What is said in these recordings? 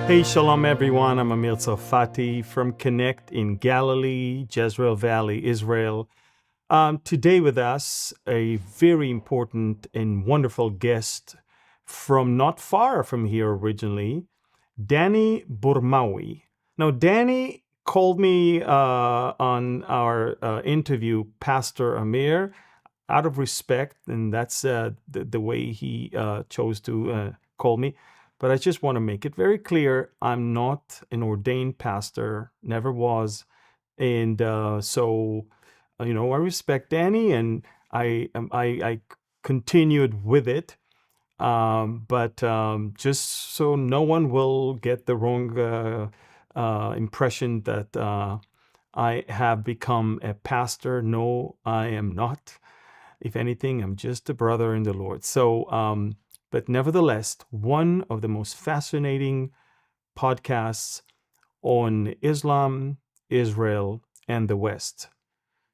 Hey, shalom everyone. I'm Amir Tsarfati from Connect in Galilee, Jezreel Valley, Israel. Today with us, a very important and wonderful guest from not far from here originally, Danny Burmawi. Now, Danny called me on our interview, Pastor Amir, out of respect, and that's the way he chose to call me. But I just want to make it very clear, I'm not an ordained pastor, never was. And I respect Danny, and I continued with it. But just so no one will get the wrong impression that I have become a pastor. No, I am not. If anything, I'm just a brother in the Lord. But nevertheless, one of the most fascinating podcasts on Islam, Israel, and the West.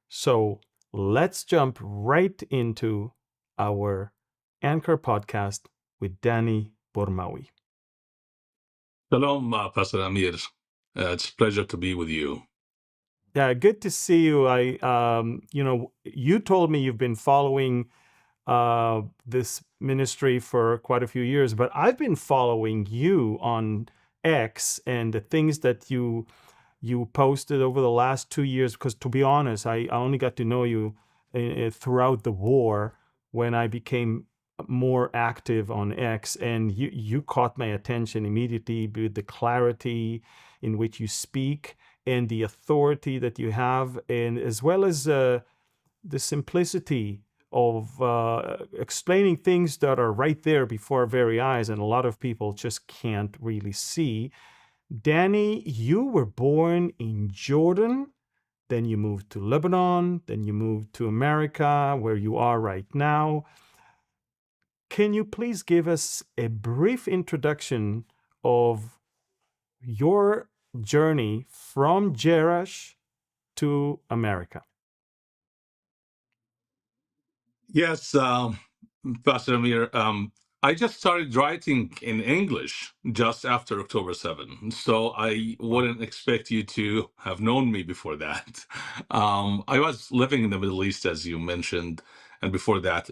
So let's jump right into our Anker podcast with Danny Burmawi. Shalom, Pastor Amir. It's a pleasure to be with you. Yeah, good to see you. You told me you've been following this ministry for quite a few years, but I've been following you on X and the things that you posted over the last 2 years. Because to be honest, I only got to know you throughout the war when I became more active on X, and you caught my attention immediately with the clarity in which you speak and the authority that you have, and as well as the simplicity of explaining things that are right there before our very eyes, and a lot of people just can't really see. Danny, you were born in Jordan, then you moved to Lebanon, then you moved to America, where you are right now. Can you please give us a brief introduction of your journey from Jerash to America? Yes, Pastor Amir. I just started writing in English just after October 7, so I wouldn't expect you to have known me before that. I was living in the Middle East, as you mentioned, and before that,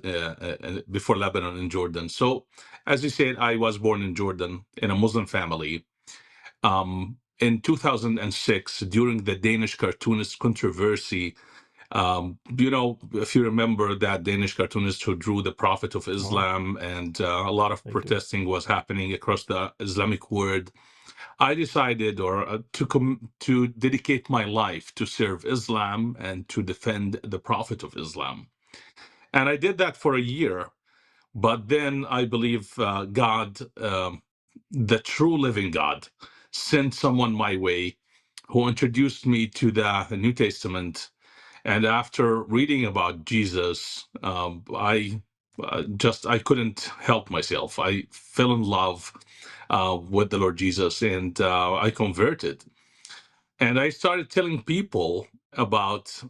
before Lebanon and Jordan. So, as you said, I was born in Jordan in a Muslim family. In 2006, during the Danish cartoonist controversy, if you remember that Danish cartoonist who drew the Prophet of Islam, and a lot of protesting was happening across the Islamic world, I decided to dedicate my life to serve Islam and to defend the Prophet of Islam. And I did that for a year. But then I believe God, the true living God, sent someone my way who introduced me to the New Testament. And after reading about Jesus, I couldn't help myself. I fell in love with the Lord Jesus, and I converted. And I started telling people about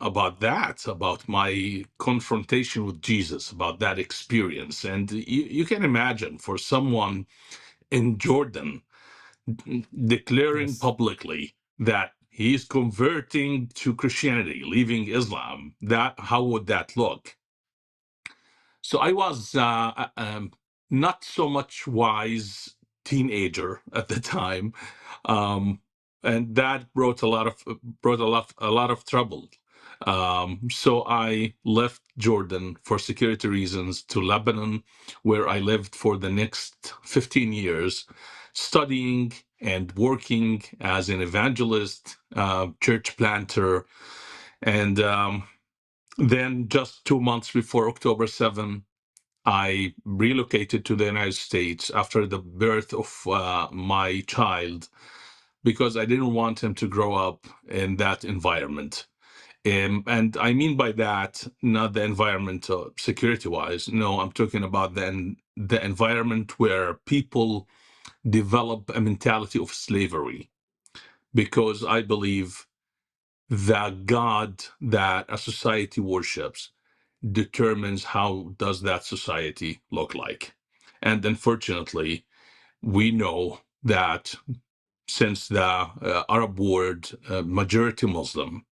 about my confrontation with Jesus, about that experience. And you can imagine, for someone in Jordan declaring publicly that he's converting to Christianity, leaving Islam, that how would that look? So I was not so much wise teenager at the time, and that brought a lot of trouble. So I left Jordan for security reasons to Lebanon, where I lived for the next 15 years, studying and working as an evangelist, church planter, and then just 2 months before October 7, I relocated to the United States after the birth of my child because I didn't want him to grow up in that environment. And I mean by that, not the environment security-wise. No, I'm talking about the environment where people develop a mentality of slavery, because I believe that God that a society worships determines how does that society look like. And unfortunately, we know that since the Arab world, majority Muslim,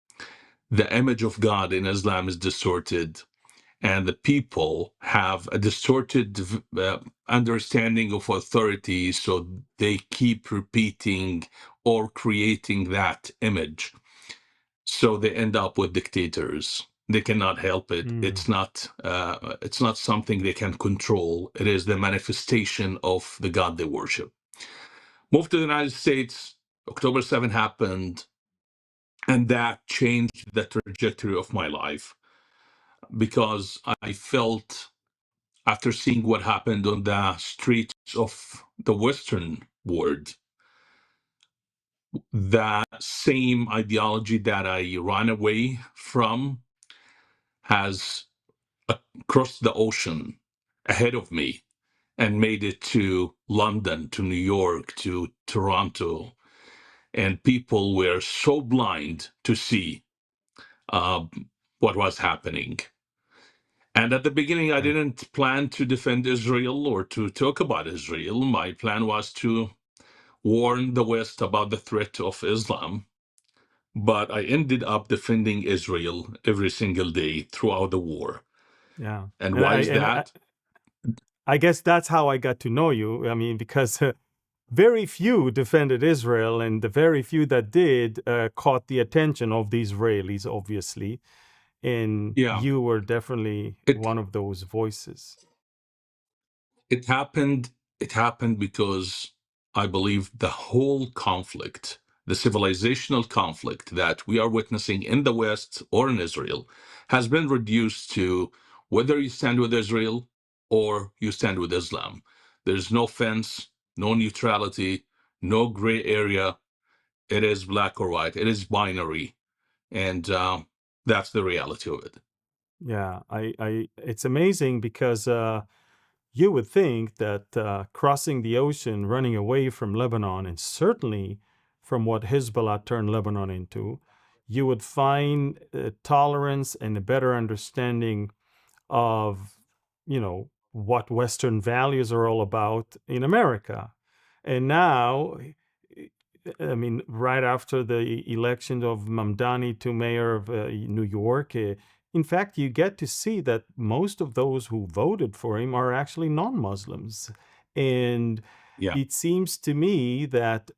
the image of God in Islam is distorted, and the people have a distorted understanding of authority, so they keep repeating or creating that image. So they end up with dictators. They cannot help it. It's not something they can control. It is the manifestation of the God they worship. Moved to the United States, October 7 happened, and that changed the trajectory of my life, because I felt, after seeing what happened on the streets of the Western world, that same ideology that I ran away from has crossed the ocean ahead of me and made it to London, to New York, to Toronto. And people were so blind to see what was happening. And at the beginning, I didn't plan to defend Israel or to talk about Israel. My plan was to warn the West about the threat of Islam. But I ended up defending Israel every single day throughout the war. Yeah. And And why is that? I guess that's how I got to know you. I mean, because very few defended Israel, and the very few that did caught the attention of the Israelis, obviously. And Yeah, you were definitely it one of those voices. it happened. It happened because I believe the whole conflict, the civilizational conflict that we are witnessing in the West or in Israel, has been reduced to whether you stand with Israel or you stand with Islam. There's no fence, no neutrality, no gray area. It is black or white. It is binary, and that's the reality of it. Yeah, it's amazing because you would think that crossing the ocean, running away from Lebanon, and certainly from what Hezbollah turned Lebanon into, you would find tolerance and a better understanding of, what Western values are all about in America. And now, I mean, right after the election of Mamdani to mayor of New York, in fact, you get to see that most of those who voted for him are actually non-Muslims. And Yeah. it seems to me that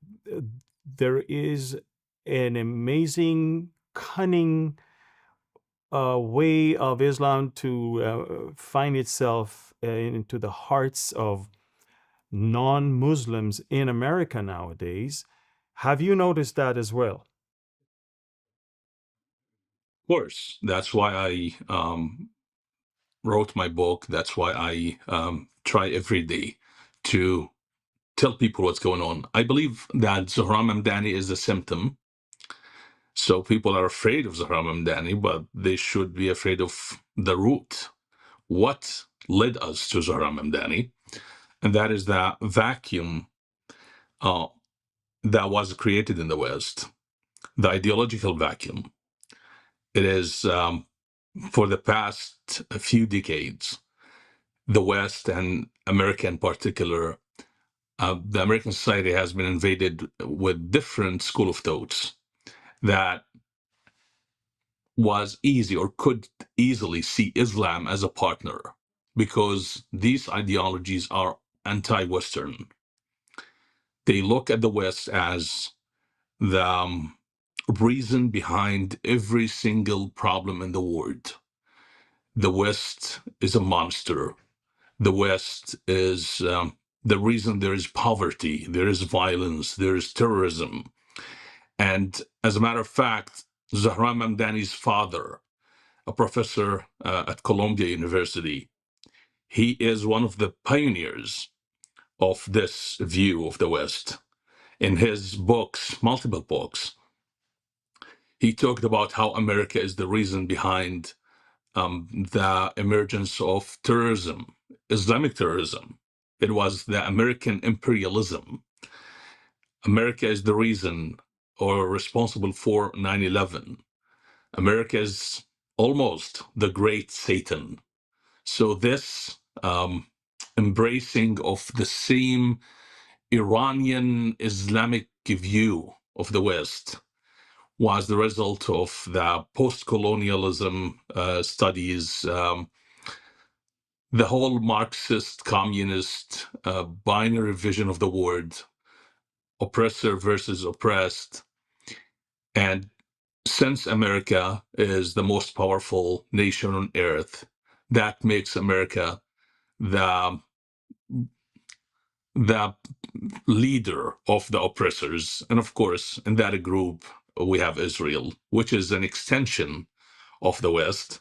there is an amazing, cunning way of Islam to find itself into the hearts of non-Muslims in America nowadays. Have you noticed that as well? Of course, that's why I wrote my book. That's why I try every day to tell people what's going on. I believe that Zohran Mamdani is a symptom. So people are afraid of Zohran Mamdani, but they should be afraid of the root. What led us to Zohran Mamdani? And that is the vacuum uh, that was created in the West, the ideological vacuum. It is for the past few decades, the West and America in particular, the American society has been invaded with different school of thoughts that was easy or could easily see Islam as a partner, because these ideologies are anti-Western. They look at the West as the reason behind every single problem in the world. The West is a monster. The West is the reason there is poverty, there is violence, there is terrorism. And as a matter of fact, Zahran Mamdani's father, a professor at Columbia University, he is one of the pioneers of this view of the West. In his books, multiple books, he talked about how America is the reason behind the emergence of terrorism, Islamic terrorism. It was the American imperialism. America is the reason or responsible for 9/11. America is almost the great Satan. So this embracing of the same Iranian Islamic view of the West was the result of the post-colonialism studies, the whole Marxist, communist, binary vision of the word, oppressor versus oppressed. And since America is the most powerful nation on earth, that makes America the leader of the oppressors. And of course, in that group, we have Israel, which is an extension of the West.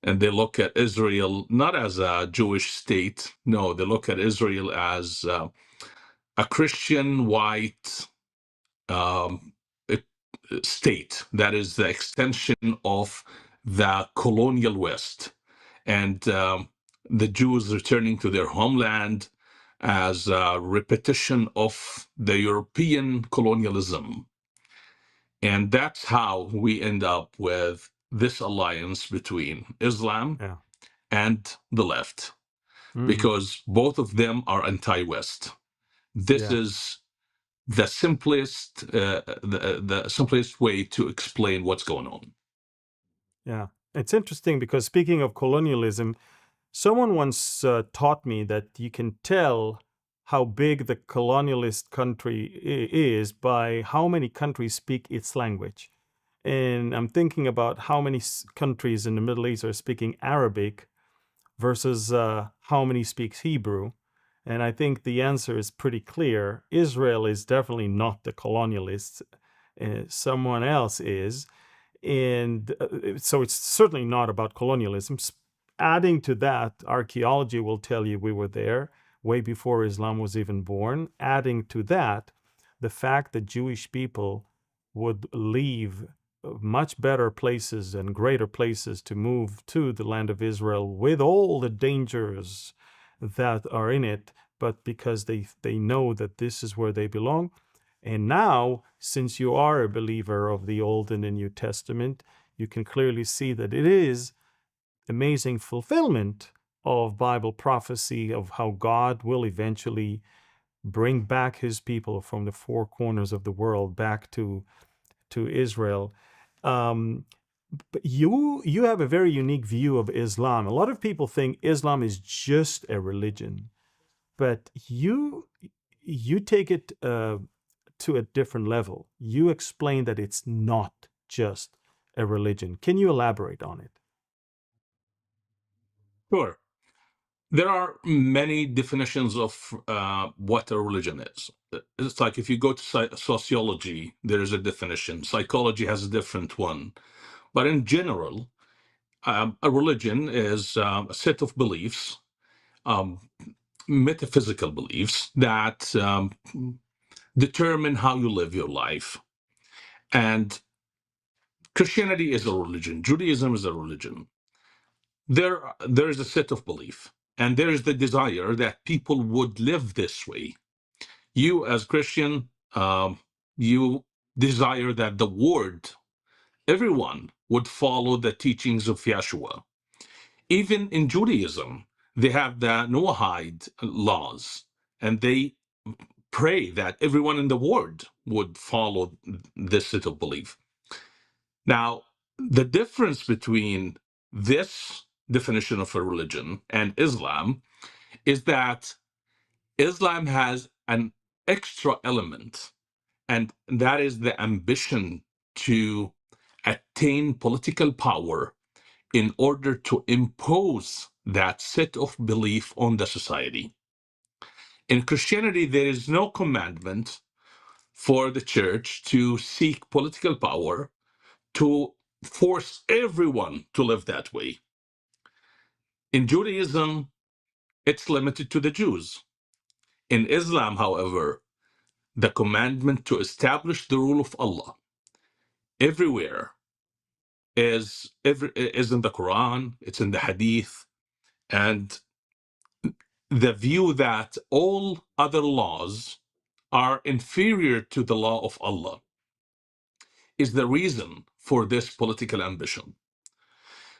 And they look at Israel not as a Jewish state. No, they look at Israel as a Christian white um, state that is the extension of the colonial West. And the Jews returning to their homeland as a repetition of the European colonialism. And that's how we end up with this alliance between Islam Yeah. and the left, Mhm. because both of them are anti-West. This Yeah. is the simplest way to explain what's going on. Yeah. It's interesting because speaking of colonialism, someone once taught me that you can tell how big the colonialist country is by how many countries speak its language. And I'm thinking about how many countries in the Middle East are speaking Arabic versus how many speaks Hebrew. And I think the answer is pretty clear. Israel is definitely not the colonialists. Someone else is. And so it's certainly not about colonialism. Adding to that, archaeology will tell you we were there way before Islam was even born. Adding to that, the fact that Jewish people would leave much better places and greater places to move to the land of Israel with all the dangers that are in it, but because they know that this is where they belong. And now, since you are a believer of the Old and the New Testament, you can clearly see that it is amazing fulfillment of Bible prophecy of how God will eventually bring back his people from the four corners of the world back to Israel. But you have a very unique view of Islam. A lot of people think Islam is just a religion, but you take it to a different level. You explain that it's not just a religion. Can you elaborate on it? Sure. There are many definitions of what a religion is. It's like if you go to sociology, there is a definition. Psychology has a different one. But in general, a religion is a set of beliefs, um, metaphysical beliefs that determine how you live your life. And Christianity is a religion. Judaism is a religion. There is a set of belief, and there is the desire that people would live this way. You, as Christian, you desire that the world, everyone, would follow the teachings of Yeshua. Even in Judaism, they have the Noahide laws, and they pray that everyone in the world would follow this set of belief. Now, the difference between this definition of a religion and Islam is that Islam has an extra element, and that is the ambition to attain political power in order to impose that set of belief on the society. In Christianity, there is no commandment for the church to seek political power to force everyone to live that way. In Judaism, it's limited to the Jews. In Islam, however, the commandment to establish the rule of Allah everywhere is in the Quran, it's in the Hadith, and the view that all other laws are inferior to the law of Allah is the reason for this political ambition.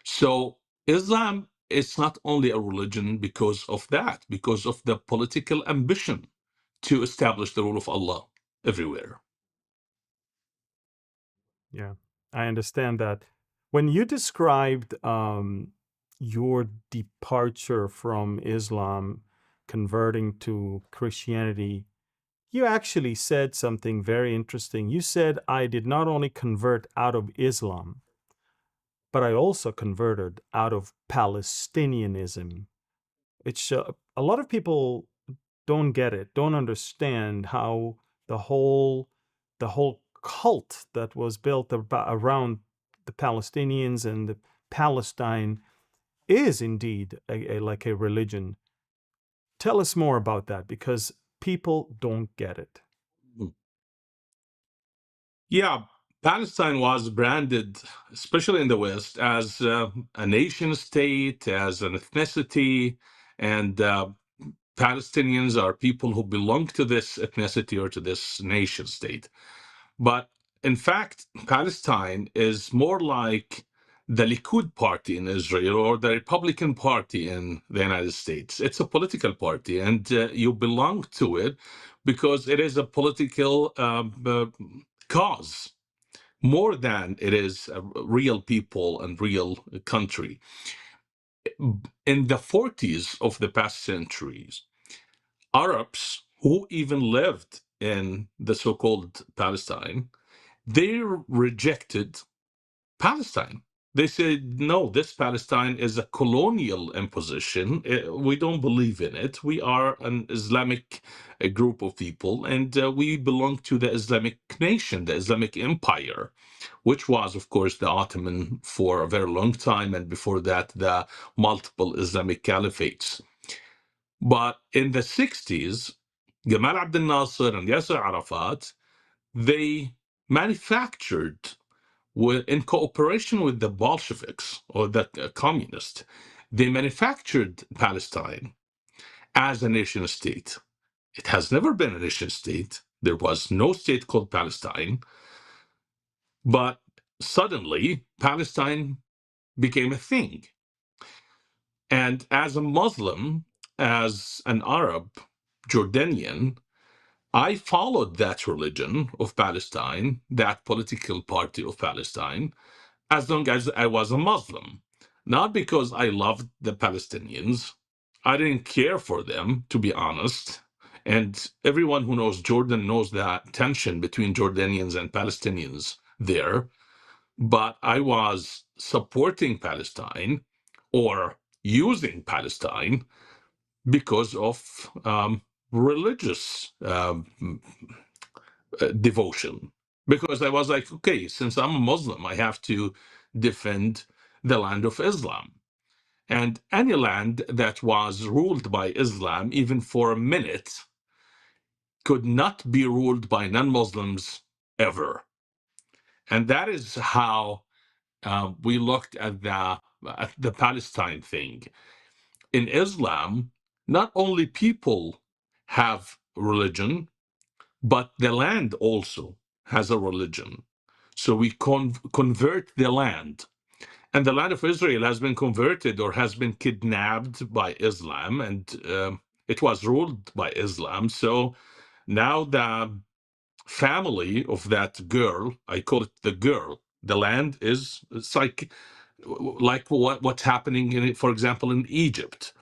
So Islam is not only a religion because of that, because of the political ambition to establish the rule of Allah everywhere. Yeah, I understand that. When you described your departure from Islam, converting to Christianity, you actually said something very interesting. You said, I did not only convert out of Islam, but I also converted out of Palestinianism. It's a lot of people don't get it, don't understand how the whole cult that was built around the Palestinians and the Palestine is indeed like a religion. Tell us more about that, because people don't get it. Yeah, Palestine was branded, especially in the West, as a nation state, as an ethnicity, and Palestinians are people who belong to this ethnicity or to this nation state. But in fact, Palestine is more like the Likud party in Israel or the Republican Party in the United States. It's a political party, and you belong to it because it is a political cause more than it is real people and real country. In the 40s of the past centuries, Arabs who even lived in the so-called Palestine, they rejected Palestine. They said, no, this Palestine is a colonial imposition. We don't believe in it. We are an Islamic group of people, and we belong to the Islamic nation, the Islamic empire, which was, of course, the Ottoman for a very long time, and before that, the multiple Islamic caliphates. But in the 60s, Gamal Abdel Nasser and Yasser Arafat, they manufactured, in cooperation with the Bolsheviks or the communists, they manufactured Palestine as a nation state. It has never been a nation state. There was no state called Palestine. But suddenly, Palestine became a thing. And as a Muslim, as an Arab, Jordanian, I followed that religion of Palestine, that political party of Palestine, as long as I was a Muslim. Not because I loved the Palestinians. I didn't care for them, to be honest. And everyone who knows Jordan knows that tension between Jordanians and Palestinians there. But I was supporting Palestine or using Palestine because of religious devotion. Because I was like, okay, since I'm a Muslim, I have to defend the land of Islam. And any land that was ruled by Islam, even for a minute, could not be ruled by non Muslims ever. And that is how we looked at the Palestine thing. In Islam, not only people have religion, but the land also has a religion. So we convert the land. And the land of Israel has been converted or has been kidnapped by Islam, and it was ruled by Islam. So now the family of that girl, I call it the girl, the land is, it's like what's happening in, for example, in Egypt.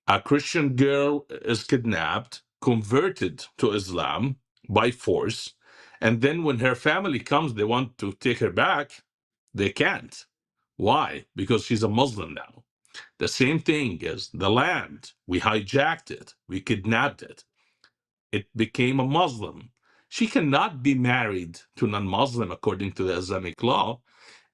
A Christian girl is kidnapped, converted to Islam by force, and then when her family comes, they want to take her back, they can't. Why? Because she's a Muslim now. The same thing is the land. We hijacked it, we kidnapped it. It became a Muslim. She cannot be married to non-Muslim according to the Islamic law,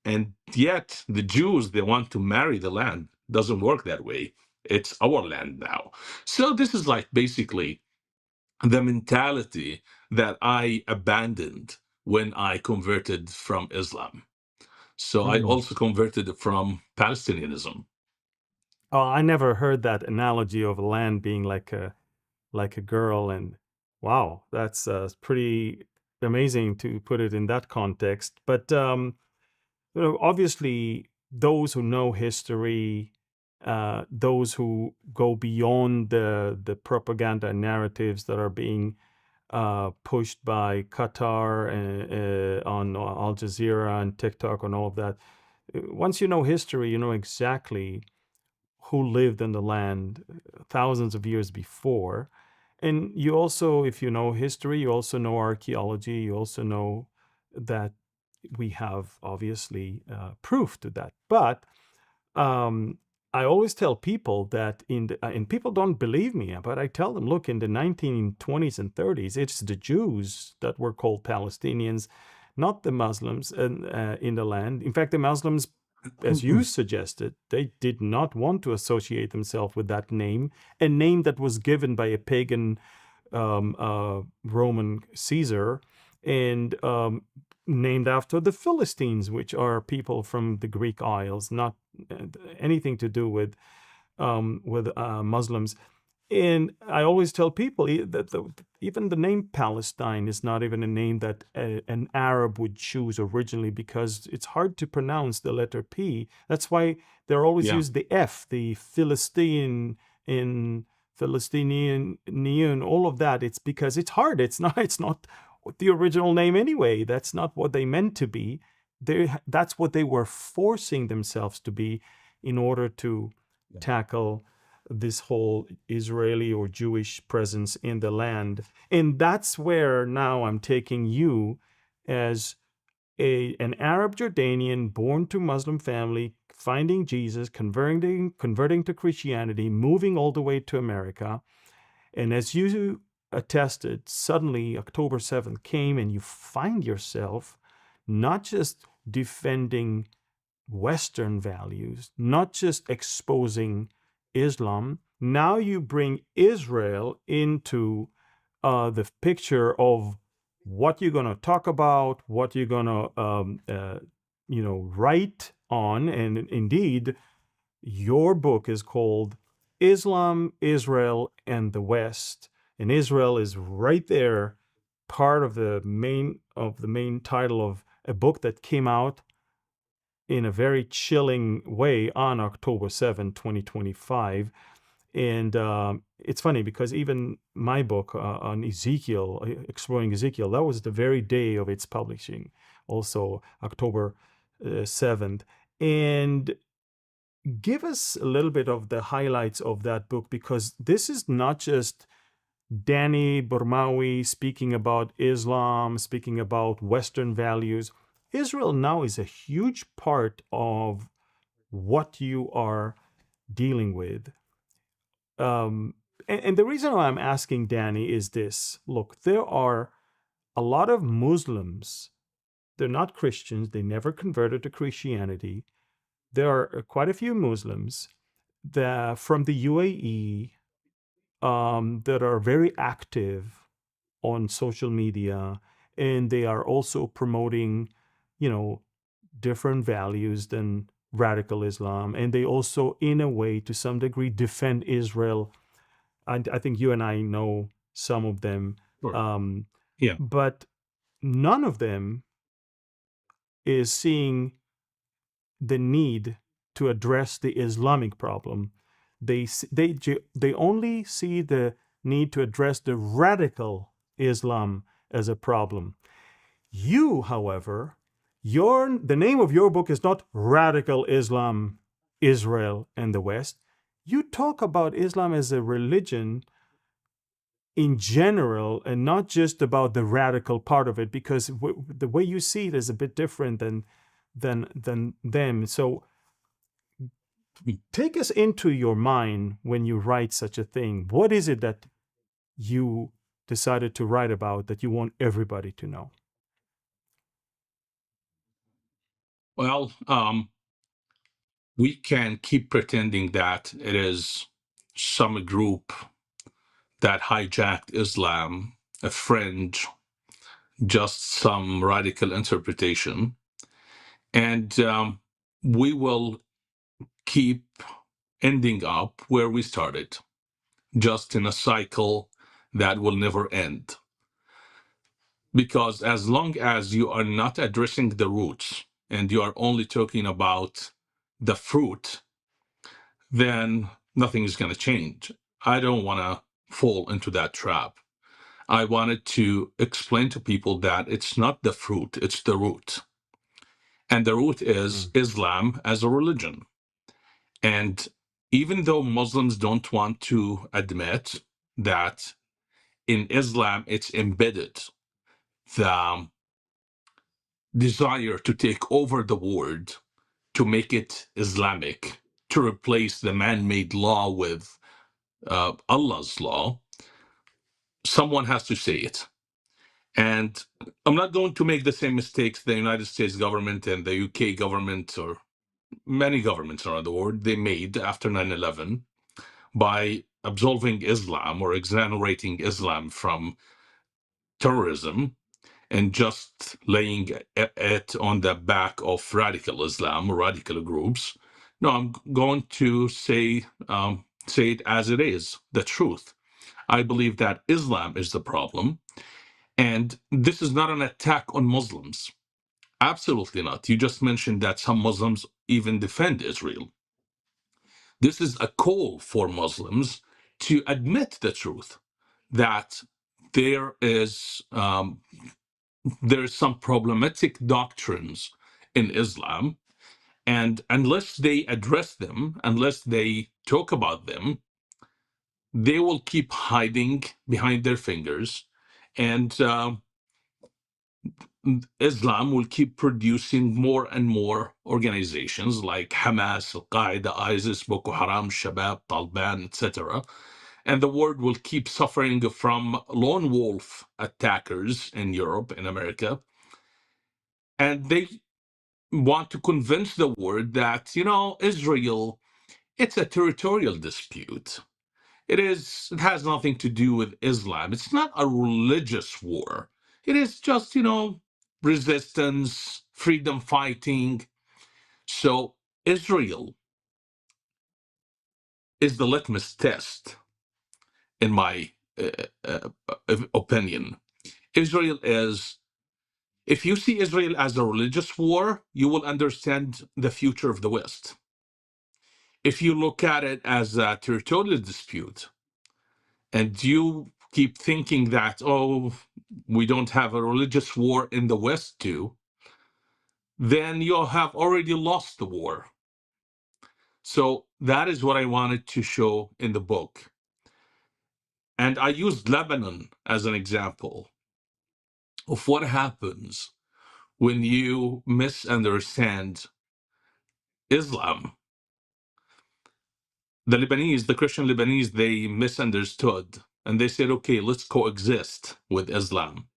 and yet the Jews, they want to marry the land. Doesn't work that way. It's our land now. So this is like basically the mentality that I abandoned when I converted from Islam. So I Mm. also converted from Palestinianism. Oh, I never heard that analogy of land being like a girl, and wow, that's pretty amazing to put it in that context. But obviously, those who know history those who go beyond the propaganda narratives that are being pushed by Qatar on Al Jazeera and TikTok and all of that. Once you know history, you know exactly who lived in the land thousands of years before. And you also, if you know history, you also know archaeology, you also know that we have obviously proof to that. But I always tell people that and people don't believe me, but I tell them, look, in the 1920s and 30s, it's the Jews that were called Palestinians, not the Muslims in the land. In fact, the Muslims, as you suggested, they did not want to associate themselves with that name, a name that was given by a pagan Roman Caesar, and named after the Philistines, which are people from the Greek Isles, not anything to do with Muslims. And I always tell people that even the name Palestine is not even a name that an Arab would choose originally, because it's hard to pronounce the letter P. That's why they're always use the F, the Philistine in Philistinian, all of that. It's because it's hard. It's not the original name anyway. That's not what they meant to be. That's what they were forcing themselves to be in order to tackle this whole Israeli or Jewish presence in the land. And that's where now I'm taking you as an Arab Jordanian born to Muslim family, finding Jesus, converting to Christianity, moving all the way to America. And as you attested, suddenly October 7th came and you find yourself not just defending Western values, not just exposing Islam. Now you bring Israel into the picture of what you're going to talk about, what you're going to, write on. And indeed, your book is called Islam, Israel, and the West. And Israel is right there, part of the main title of a book that came out in a very chilling way on October 7, 2025. And it's funny because even my book on Ezekiel, exploring Ezekiel, that was the very day of its publishing, also October 7th. And give us a little bit of the highlights of that book, because this is not just Danny Burmawi speaking about Islam, speaking about Western values. Israel now is a huge part of what you are dealing with. And the reason why I'm asking Danny is this. Look, there are a lot of Muslims. They're not Christians. They never converted to Christianity. There are quite a few Muslims that from the UAE that are very active on social media, and they are also promoting, different values than radical Islam, and they also, in a way, to some degree, defend Israel. And I think you and I know some of them, Sure. but none of them is seeing the need to address the Islamic problem. They only see the need to address the radical Islam as a problem. You, however, the name of your book is not Radical Islam, Israel, and the West. You talk about Islam as a religion in general and not just about the radical part of it, because the way you see it is a bit different than them. So take us into your mind when you write such a thing. What is it that you decided to write about that you want everybody to know? Well, we can keep pretending that it is some group that hijacked Islam, a fringe, just some radical interpretation. And we will keep ending up where we started, just in a cycle that will never end. Because as long as you are not addressing the roots and you are only talking about the fruit, then nothing is going to change. I don't want to fall into that trap. I wanted to explain to people that it's not the fruit, it's the root. And the root is Islam as a religion. And even though Muslims don't want to admit that in Islam it's embedded the desire to take over the world, to make it Islamic, to replace the man-made law with Allah's law, someone has to say it. And I'm not going to make the same mistakes the United States government and the UK government or many governments around the world they made after 9/11 by absolving Islam or exonerating Islam from terrorism and just laying it on the back of radical Islam or radical groups. No, I'm going to say it as it is, the truth. I believe that Islam is the problem, and this is not an attack on Muslims. Absolutely not. You just mentioned that some Muslims even defend Israel. This is a call for Muslims to admit the truth that there is some problematic doctrines in Islam, and unless they address them, unless they talk about them, they will keep hiding behind their fingers, and Islam will keep producing more and more organizations like Hamas, Al-Qaeda, ISIS, Boko Haram, Shabab, Taliban, etc. And the world will keep suffering from lone wolf attackers in Europe and America. And they want to convince the world that, Israel, it's a territorial dispute. It has nothing to do with Islam. It's not a religious war. It is just, resistance, freedom fighting. So Israel is the litmus test, in my opinion. Israel is, if you see Israel as a religious war, you will understand the future of the West. If you look at it as a territorial dispute, and you keep thinking that, we don't have a religious war in the West too, then you have already lost the war. So that is what I wanted to show in the book. And I used Lebanon as an example of what happens when you misunderstand Islam. The Christian Lebanese, they misunderstood, and they said, okay, let's coexist with Islam.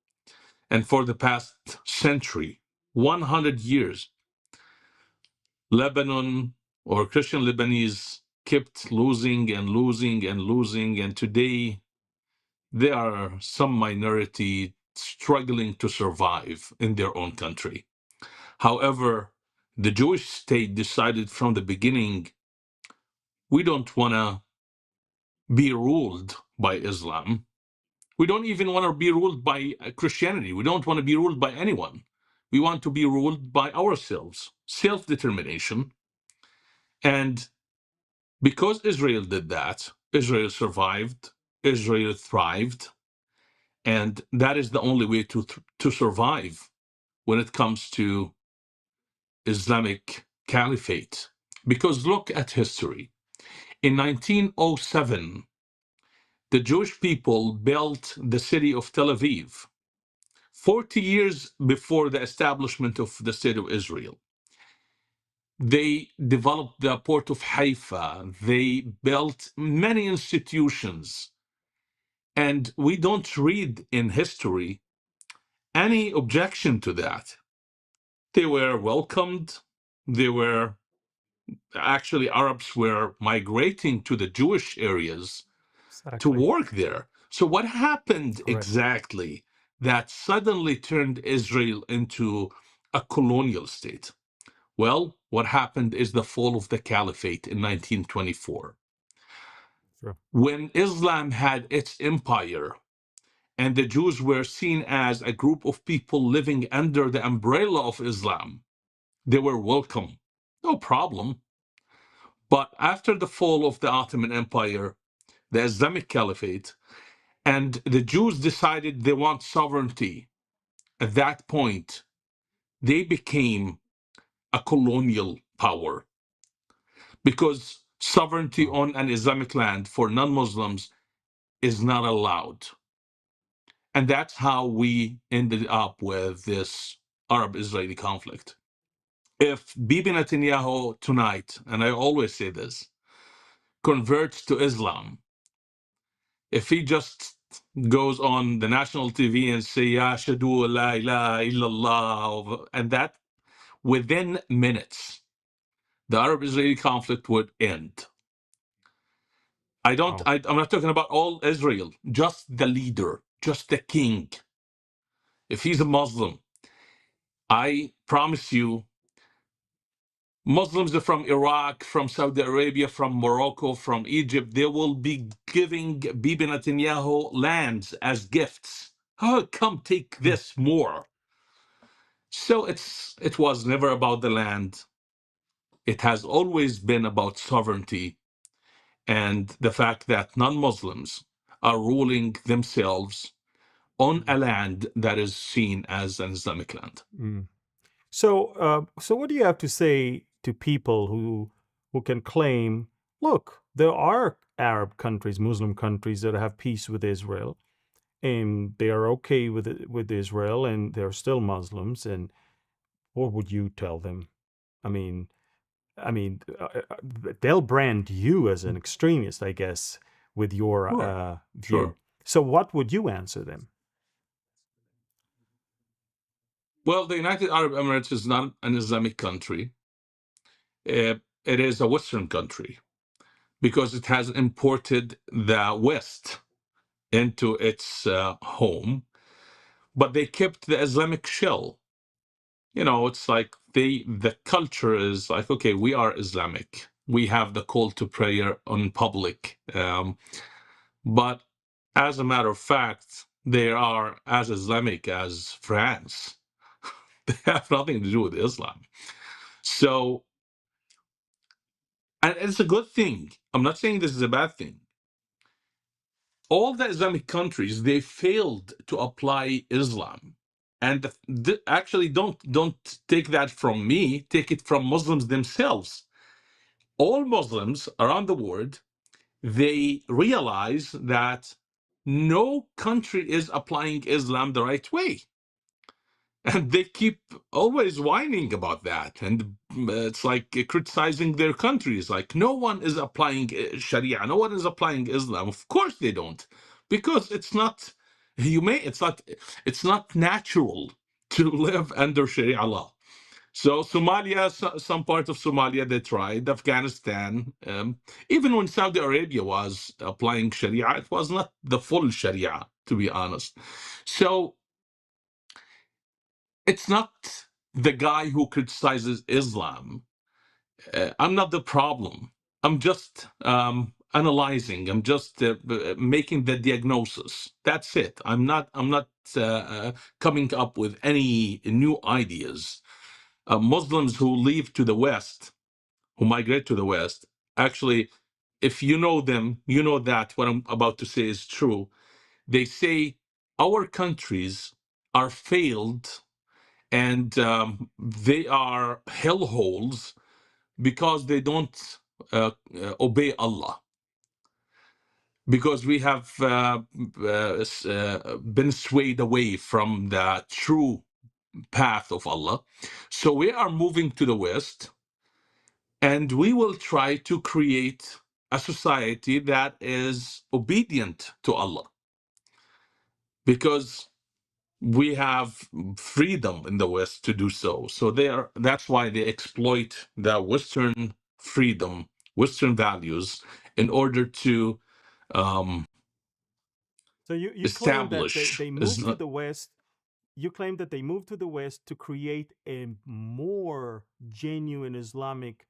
And for the past century, 100 years, Lebanon or Christian Lebanese kept losing and losing and losing. And today, there are some minority struggling to survive in their own country. However, the Jewish state decided from the beginning, we don't want to be ruled by Islam. We don't even want to be ruled by Christianity. We don't want to be ruled by anyone. We want to be ruled by ourselves, self-determination. And because Israel did that, Israel survived, Israel thrived, and that is the only way to survive when it comes to Islamic caliphate. Because look at history. In 1907, the Jewish people built the city of Tel Aviv, 40 years before the establishment of the state of Israel. They developed the port of Haifa. They built many institutions. And we don't read in history any objection to that. They were welcomed. Actually, Arabs were migrating to the Jewish areas to work there. So what happened exactly that suddenly turned Israel into a colonial state? Well, what happened is the fall of the caliphate in 1924. Sure. When Islam had its empire and the Jews were seen as a group of people living under the umbrella of Islam, they were welcome. No problem. But after the fall of the Ottoman Empire, the Islamic Caliphate, and the Jews decided they want sovereignty, at that point, they became a colonial power because sovereignty Wow. on an Islamic land for non-Muslims is not allowed. And that's how we ended up with this Arab-Israeli conflict. If Bibi Netanyahu tonight, and I always say this, converts to Islam, if he just goes on the national TV and say, Ya Shadu la ilaha illallah, and that within minutes, the Arab-Israeli conflict would end. I'm not talking about all Israel, just the leader, just the king. If he's a Muslim, I promise you, Muslims from Iraq, from Saudi Arabia, from Morocco, from Egypt, they will be giving Bibi Netanyahu lands as gifts. Oh, come take Mm, this more. So it was never about the land. It has always been about sovereignty and the fact that non-Muslims are ruling themselves on a land that is seen as an Islamic land. mm. So what do you have to say to people who can claim, look, there are Arab countries, Muslim countries that have peace with Israel, and they are okay with Israel, and they're still Muslims. And what would you tell them? I mean, they'll brand you as an extremist, I guess, with your Sure, view. sure. So what would you answer them? Well, the United Arab Emirates is not an Islamic country. It is a Western country because it has imported the West into its home, but they kept the Islamic shell. You know, it's like the culture is like, okay, we are Islamic. We have the call to prayer on public. But as a matter of fact, they are as Islamic as France. They have nothing to do with Islam. So, and it's a good thing. I'm not saying this is a bad thing. All the Islamic countries, they failed to apply Islam. And actually, don't take that from me. Take it from Muslims themselves. All Muslims around the world, they realize that no country is applying Islam the right way. And they keep always whining about that. And it's like criticizing their countries. Like, no one is applying Sharia, no one is applying Islam. Of course they don't, because it's not humane, it's not natural to live under Sharia law. So Somalia, some part of Somalia, they tried. Afghanistan, even when Saudi Arabia was applying Sharia, it was not the full Sharia, to be honest. So it's not the guy who criticizes Islam. I'm not the problem. I'm just analyzing. I'm just making the diagnosis. That's it. I'm not coming up with any new ideas. Muslims who leave to the West, who migrate to the West, actually, if you know them, you know that what I'm about to say is true. They say our countries are failed and they are hellholes because they don't obey Allah. Because we have been swayed away from the true path of Allah. So we are moving to the West, and we will try to create a society that is obedient to Allah. Because we have freedom in the West to do so. So that's why they exploit the Western freedom, Western values, in order to So you claim that establish. they Is moved to not the West. You claim that they moved to the West to create a more genuine Islamic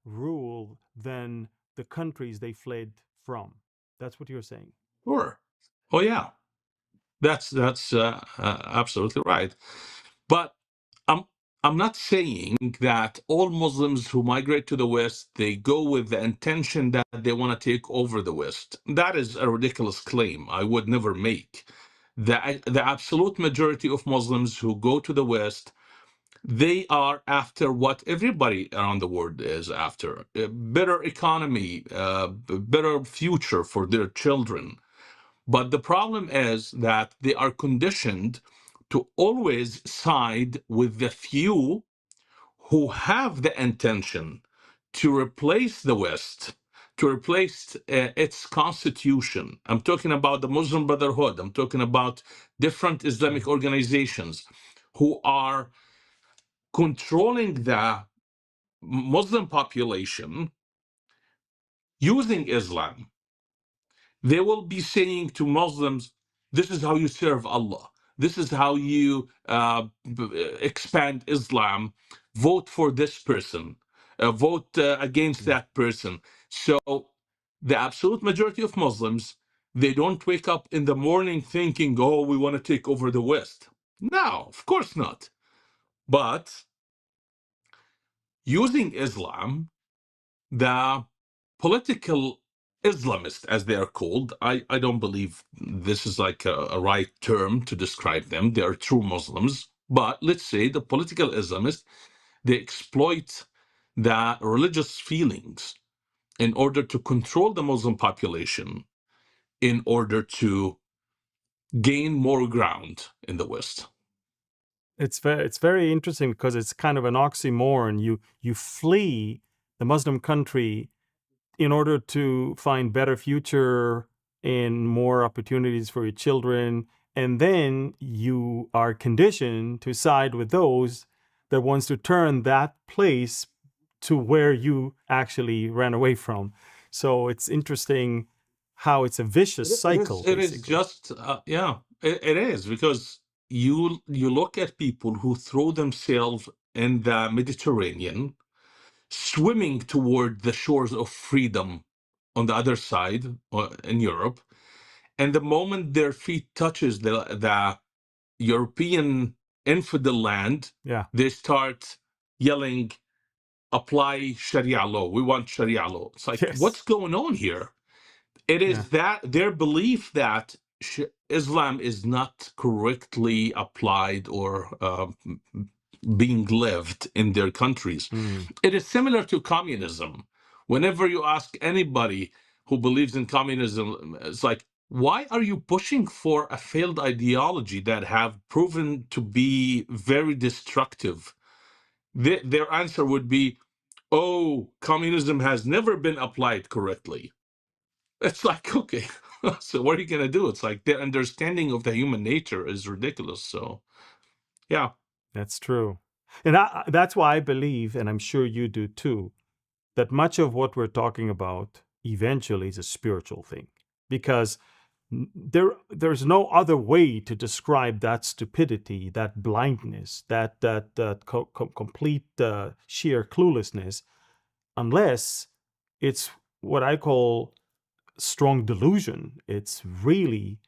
rule than the countries they fled from. That's what you're saying. sure. Oh yeah, that's absolutely right. But I'm I'm not saying that all Muslims who migrate to the West, they go with the intention that they want to take over the West. That is a ridiculous claim I would never make. The absolute majority of Muslims who go to the West, they are after what everybody around the world is after: a better economy, better future for their children. But the problem is that they are conditioned to always side with the few who have the intention to replace the West, to replace its constitution. I'm talking about the Muslim Brotherhood. I'm talking about different Islamic organizations who are controlling the Muslim population using Islam. They will be saying to Muslims, this is how you serve Allah. This is how you expand Islam. Vote for this person. Vote against that person. So the absolute majority of Muslims, they don't wake up in the morning thinking, oh, we want to take over the West. No, of course not. But using Islam, the political Islamists, as they are called, I don't believe this is like a right term to describe them. They are true Muslims. But let's say the political Islamists, they exploit the religious feelings in order to control the Muslim population, in order to gain more ground in the West. It's very interesting because it's kind of an oxymoron. You flee the Muslim country in order to find better future and more opportunities for your children, and then you are conditioned to side with those that wants to turn that place to where you actually ran away from. So it's interesting how it's a vicious cycle, It is basically. just yeah, it is, because you look at people who throw themselves in the Mediterranean, swimming toward the shores of freedom on the other side in Europe, and the moment their feet touches the European infidel land, Yeah. they start yelling, apply Sharia law. We want Sharia law. It's like, Yes. what's going on here? It Yeah. is that their belief that Islam is not correctly applied or being lived in their countries. Mm. It is similar to communism. Whenever you ask anybody who believes in communism, it's like, why are you pushing for a failed ideology that have proven to be very destructive? Their answer would be, oh, communism has never been applied correctly. It's like, okay, so what are you going to do? It's like their understanding of the human nature is ridiculous. So, yeah. That's true. And that's why I believe, and I'm sure you do too, that much of what we're talking about eventually is a spiritual thing. Because there's no other way to describe that stupidity, that blindness, that complete sheer cluelessness, unless it's what I call strong delusion. It's really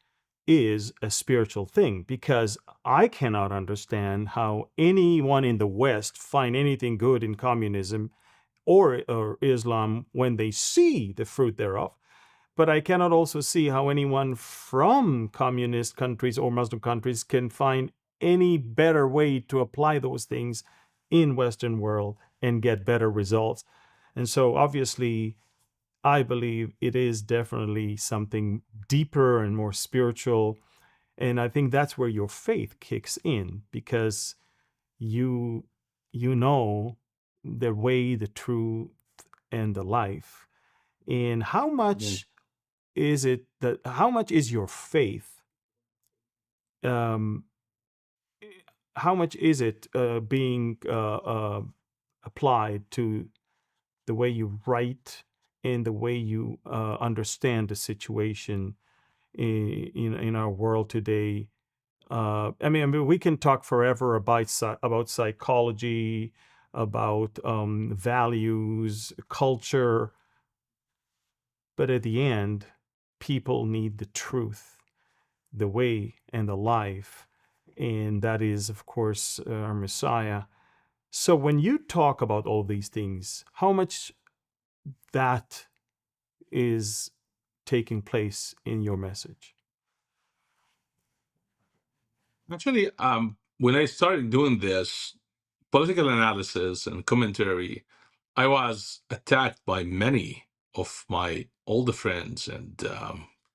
is a spiritual thing, because I cannot understand how anyone in the West find anything good in communism or Islam when they see the fruit thereof. But I cannot also see how anyone from communist countries or Muslim countries can find any better way to apply those things in Western world and get better results. And so obviously, I believe it is definitely something deeper and more spiritual. And I think that's where your faith kicks in, because you know the way, the truth, and the life. And how much is it that how much is your faith, um how much is it being applied to the way you write and the way you understand the situation in our world today? I mean, we can talk forever about psychology, about values, culture, but at the end, people need the truth, the way, and the life, and that is, of course, our Messiah. So when you talk about all these things, how much that is taking place in your message? Actually, when I started doing this political analysis and commentary, I was attacked by many of my older friends and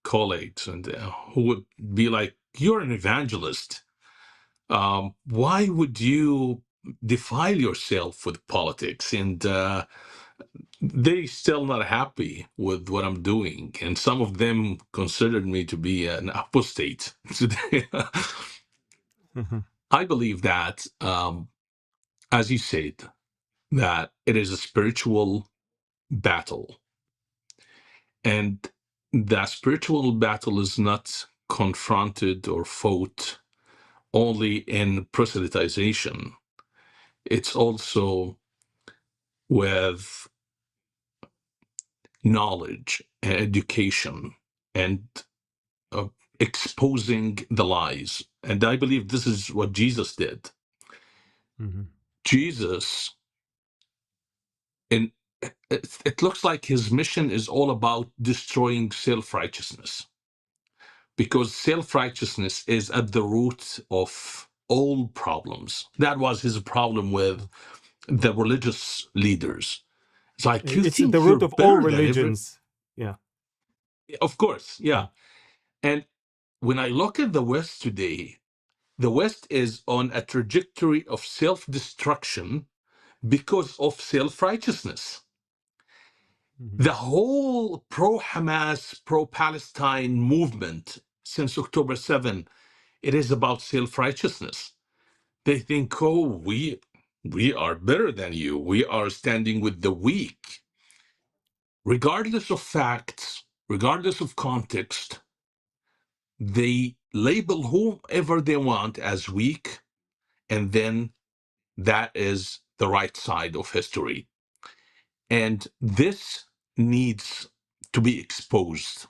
colleagues, and who would be like, "You're an evangelist. Why would you defile yourself with politics?" And they still not happy with what I'm doing, and some of them considered me to be an apostate today. Mhm. I believe that, as you said, that it is a spiritual battle, and that spiritual battle is not confronted or fought only in proselytization. It's also with knowledge and education and uh, exposing the lies. And I believe this is what Jesus did. Mhm. Jesus, in it looks like his mission is all about destroying self-righteousness, because self-righteousness is at the root of all problems. That was his problem with the religious leaders. It's like, you It's the think you're root of all better than every... religions. Yeah. Of course, Yeah. yeah. And when I look at the West today, the West is on a trajectory of self-destruction because of self-righteousness. Mhm. The whole pro-Hamas, pro-Palestine movement since October 7, it is about self-righteousness. They think, oh, we are better than you. We are standing with the weak. Regardless of facts, regardless of context, they label whomever they want as weak, and then that is the right side of history. And this needs to be exposed.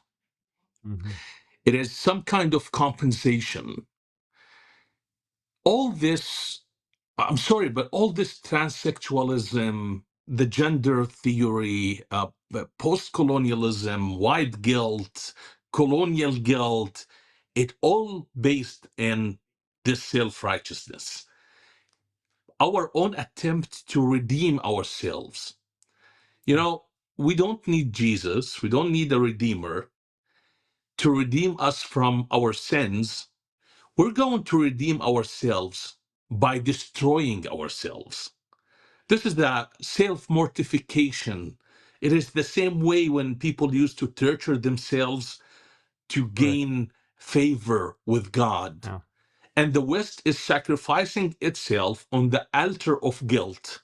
Mhm. It is some kind of compensation. All this, I'm sorry, but all this transsexualism, the gender theory, post-colonialism, white guilt, colonial guilt, it all based in this self-righteousness. Our own attempt to redeem ourselves. You know, we don't need Jesus, we don't need a redeemer to redeem us from our sins. We're going to redeem ourselves by destroying ourselves. This is the self-mortification. It is the same way when people used to torture themselves to Right. gain favor with God. Yeah. And the West is sacrificing itself on the altar of guilt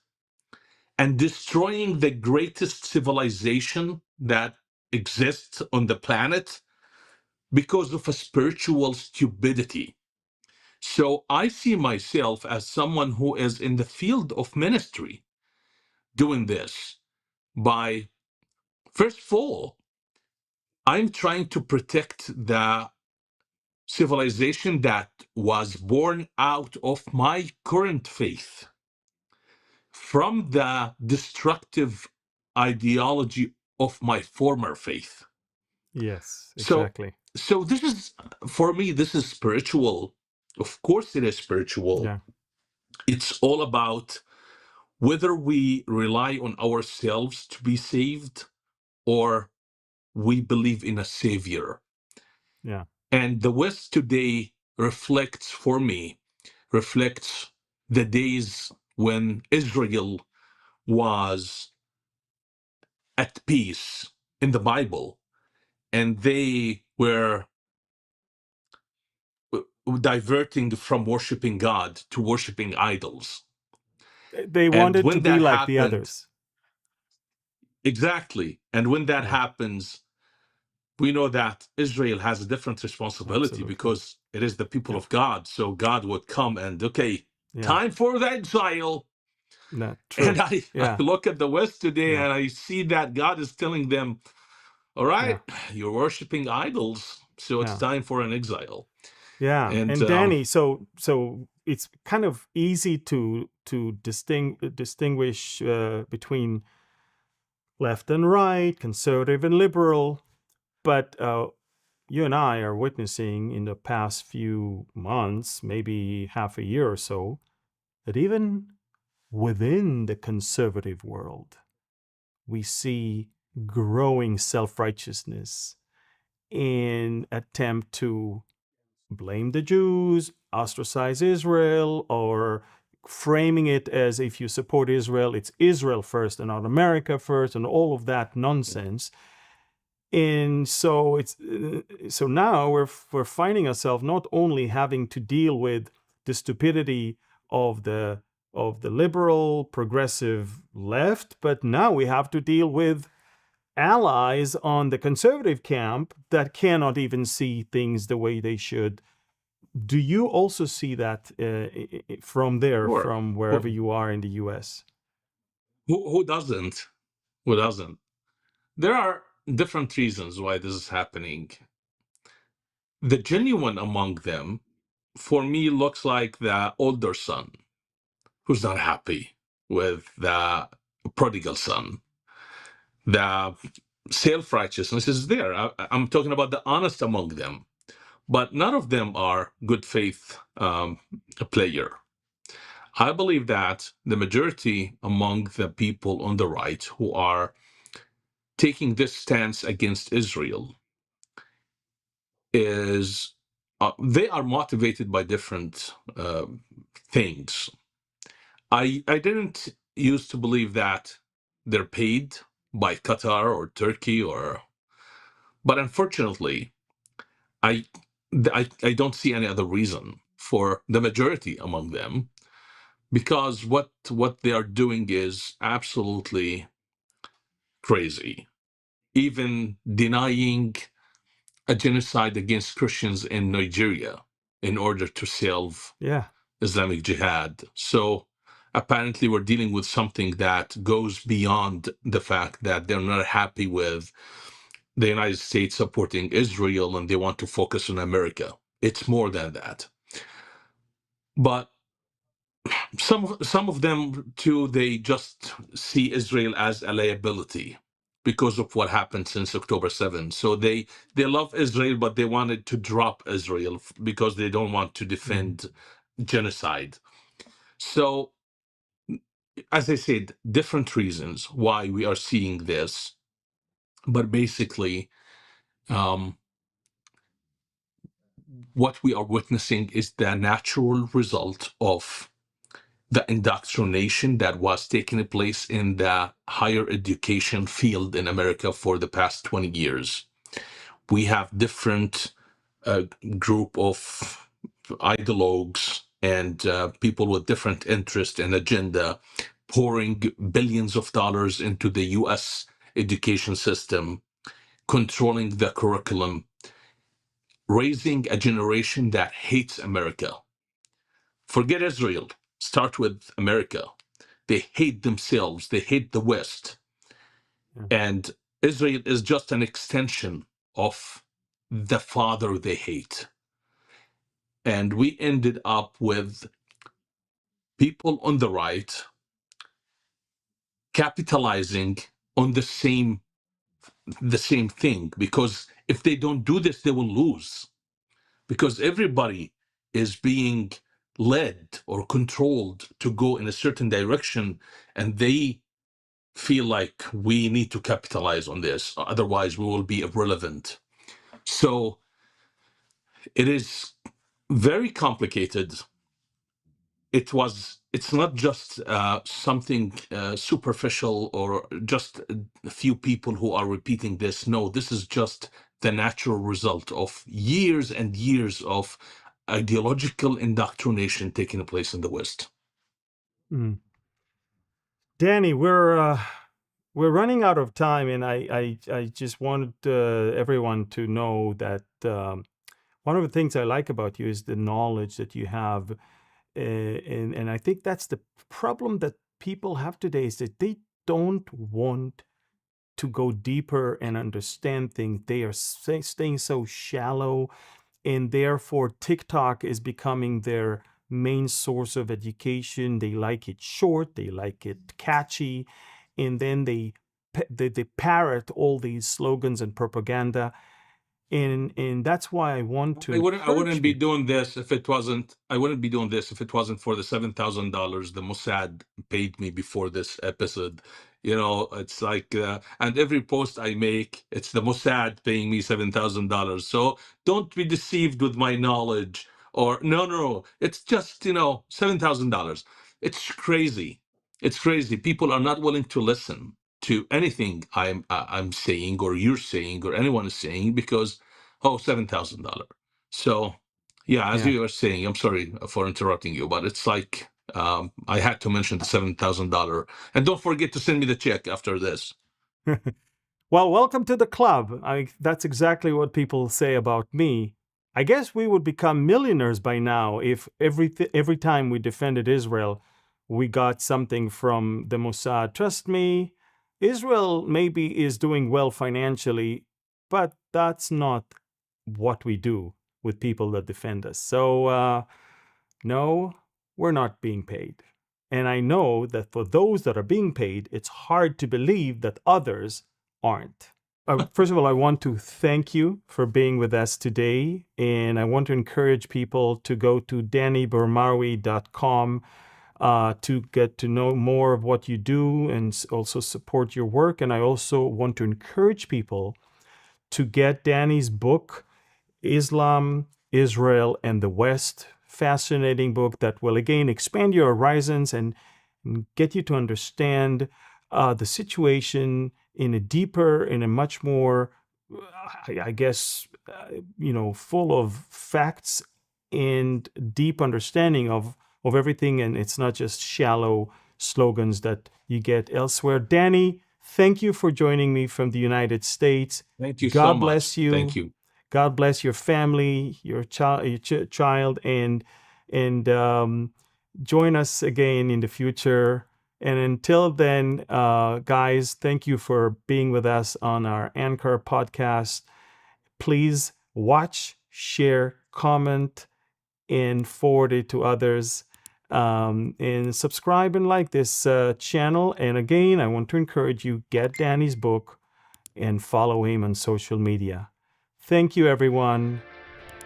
and destroying the greatest civilization that exists on the planet because of a spiritual stupidity. So I see myself as someone who is in the field of ministry doing this by, first of all, I'm trying to protect the civilization that was born out of my current faith from the destructive ideology of my former faith. Yes, So, exactly. so this is, for me, this is spiritual. Of course, it is spiritual. Yeah. It's all about whether we rely on ourselves to be saved or we believe in a savior. Yeah. And the West today reflects, for me, reflects the days when Israel was at peace in the Bible, and they were diverting from worshiping God to worshiping idols. They And wanted to when be that like the happened, others. exactly, and when that Yeah, happens, we know that Israel has a different responsibility absolutely. because it is the people Yeah. of God. So God would come and, okay, Yeah. time for the exile. Not And true. I Yeah. look at the West today Yeah. and I see that God is telling them, all Yeah. right, you're worshiping idols, so it's Yeah. time for an exile. Yeah. And And Danny, so it's kind of easy to distinguish between left and right, conservative and liberal, but you and I are witnessing in the past few months, maybe half a year or so, that even within the conservative world, we see growing self-righteousness in attempt to blame the Jews, ostracize Israel, or framing it as if you support Israel, it's Israel first and not America first, and all of that nonsense. And so so now we're finding ourselves not only having to deal with the stupidity of the liberal progressive left, but now we have to deal with allies on the conservative camp that cannot even see things the way they should. Do you also see that from there, Sure. from wherever you are in the US? Who doesn't? Who doesn't? There are different reasons why this is happening. The genuine among them, for me, looks like the older son who's not happy with the prodigal son. The self-righteousness is there. I'm talking about the honest among them, but none of them are good faith player. I believe that the majority among the people on the right who are taking this stance against Israel is they are motivated by different things. I didn't used to believe that they're paid by Qatar or Turkey but unfortunately, I don't see any other reason for the majority among them, because what they are doing is absolutely crazy. Even denying a genocide against Christians in Nigeria in order to salve Islamic Jihad. So apparently we're dealing with something that goes beyond the fact that they're not happy with the United States supporting Israel and they want to focus on America. It's more than that. But some of them too, they just see Israel as a liability because of what happened since October 7th. So they love Israel, but they wanted to drop Israel because they don't want to defend genocide. So, as I said, different reasons why we are seeing this, but basically, what we are witnessing is the natural result of the indoctrination that was taking place in the higher education field in America for the past 20 years. We have different group of ideologues and people with different interest and agenda pouring billions of dollars into the US education system, controlling the curriculum, raising a generation that hates America. Forget Israel. Start with America. They hate themselves. They hate the West. And Israel is just an extension of the father they hate. And we ended up with people on the right capitalizing on the same thing, because if they don't do this, they will lose, because everybody is being led or controlled to go in a certain direction, and they feel like we need to capitalize on this, otherwise we will be irrelevant. So it is very complicated. It's not just something superficial or just a few people who are repeating this. No, this is just the natural result of years and years of ideological indoctrination taking place in the West. Danny, we're running out of time, and I just wanted everyone to know that one of the things I like about you is the knowledge that you have, and I think that's the problem that people have today, is that they don't want to go deeper and understand things. They are staying so shallow, and therefore TikTok is becoming their main source of education. They like it short, they like it catchy, and then they parrot all these slogans and propaganda. And that's why I want to I wouldn't encourage be people. doing this if it wasn't. I wouldn't be doing this if it wasn't for the $7,000 the Mossad paid me before this episode. You know, it's like, and every post I make, it's the Mossad paying me $7,000. So don't be deceived with my knowledge. Or no, it's just $7,000. It's crazy. It's crazy. People are not willing to listen to anything I'm saying or you're saying or anyone is saying because $7,000. So, yeah, as Yeah. you were saying, I'm sorry for interrupting you, but it's like I had to mention the $7,000, and don't forget to send me the check after this. Well, welcome to the club. That's exactly what people say about me. I guess we would become millionaires by now if every time we defended Israel, we got something from the Mossad. Trust me, Israel maybe is doing well financially, but that's not what we do with people that defend us. So, no, we're not being paid. And I know that for those that are being paid, it's hard to believe that others aren't. First of all, I want to thank you for being with us today. And I want to encourage people to go to dannyburmawi.com to get to know more of what you do and also support your work. And I also want to encourage people to get Danny's book, Islam, Israel, and the West. Fascinating book that will again expand your horizons and get you to understand the situation in a deeper, in a much more, I guess, full of facts and deep understanding of everything. And it's not just shallow slogans that you get elsewhere. Danny, thank you for joining me from the United States. Thank you so God much. bless you. Thank you. God bless your family, your child, and join us again in the future. And until then, guys, thank you for being with us on our Anker podcast. Please watch, share, comment, and forward it to others. And subscribe and like this channel. And again, I want to encourage you, get Danny's book and follow him on social media. Thank you, everyone.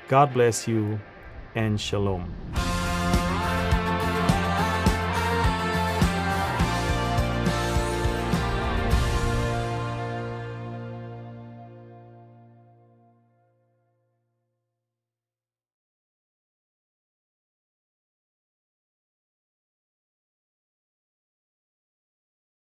God bless you, and shalom.